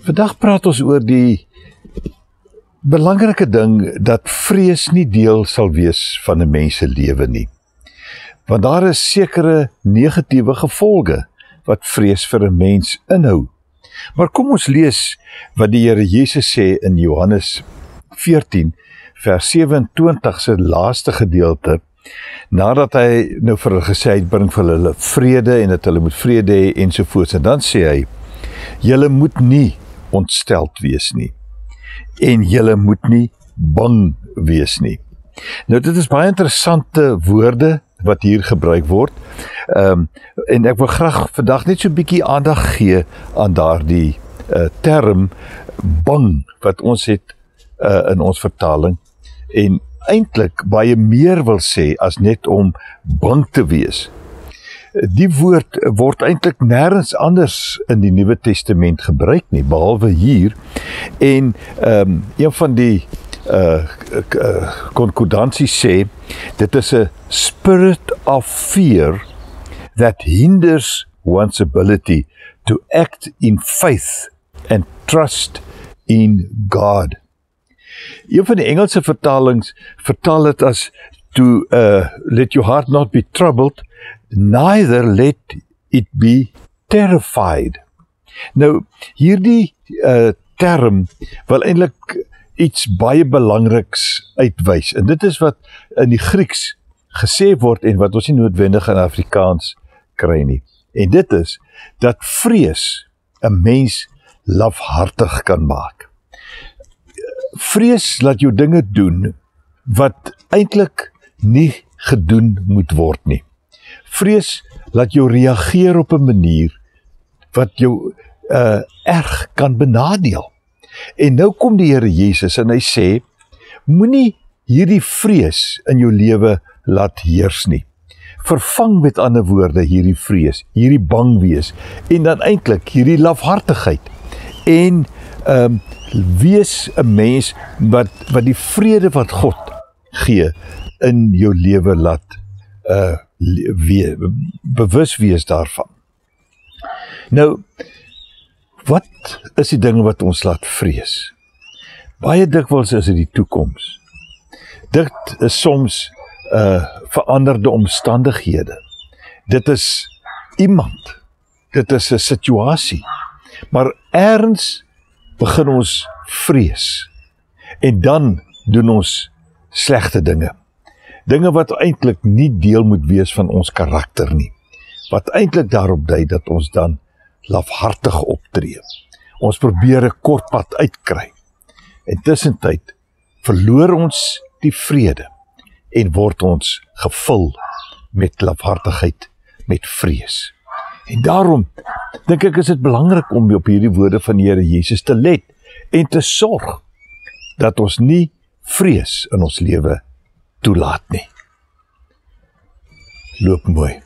Vandag praat ons oor die belangrike ding dat vrees nie deel sal wees van 'n mens se lewe nie. Want daar is sekere negatiewe gevolge wat vrees vir 'n mens inhou. Maar kom ons lees wat die Here Jesus sê in Johannes 14 vers 27 se laaste gedeelte, nadat hy nou vir hulle gesê hy bring vir hulle vrede en dat hulle moet vrede hê ensovoorts. En dan sê hy, julle moet nie ontsteld wees nie en julle moet nie bang wees nie. Nou dit is baie interessante woorde wat hier gebruik word. En ek wil graag vandag net so 'n bietjie aandag gee aan daardie term bang wat ons het in ons vertaling en eintlik baie meer wil sê as net om bang te wees. Die woord word eintlik nêrens anders in die Nuwe Testament gebruik nie, behalwe hier. En een van die konkordansies sê, dit is 'n spirit of fear that hinders one's ability to act in faith and trust in God. Een van die Engelse vertalings vertaal dit as to let your heart not be troubled, neither let it be terrified. Nou, hierdie term wil eintlik iets baie belangriks uitwys. En dit is wat in die Grieks gesê word en wat ons nie noodwendig in Afrikaans kry nie. En dit is dat vrees 'n mens lafhartig kan maak. Vrees laat jou dinge doen wat eintlik nie gedoen moet word nie. Vrees laat jou reageer op 'n manier wat jou erg kan benadeel. En nou kom die Here Jesus en hy sê, moenie hierdie vrees in jou lewe laat heers nie. Vervang met ander woorde hierdie vrees, hierdie bang wees en dan eintlik hierdie lafhartigheid. En wees 'n mens wat die vrede wat God gee in jou lewe laat bewus wees daarvan. Nou, wat is die dinge wat ons laat vrees? Baie dikwels is dit die toekoms. Dit is soms veranderde omstandighede. Dit is iemand. Dit is 'n situasie. Maar ergens begin ons vrees. En dan doen ons slegte dinge. Dinge wat eintlik nie deel moet wees van ons karakter nie. Wat eintlik daarop dui dat ons dan lafhartig optree. Ons probeer 'n kort pad uitkry. En tussentyd verloor ons die vrede en word ons gevul met lafhartigheid, met vrees. En daarom dink ek is dit belangrik om op hierdie woorde van die Here Jesus te let en te sorg dat ons nie vrees in ons lewe toelaat nie. Loop mooi.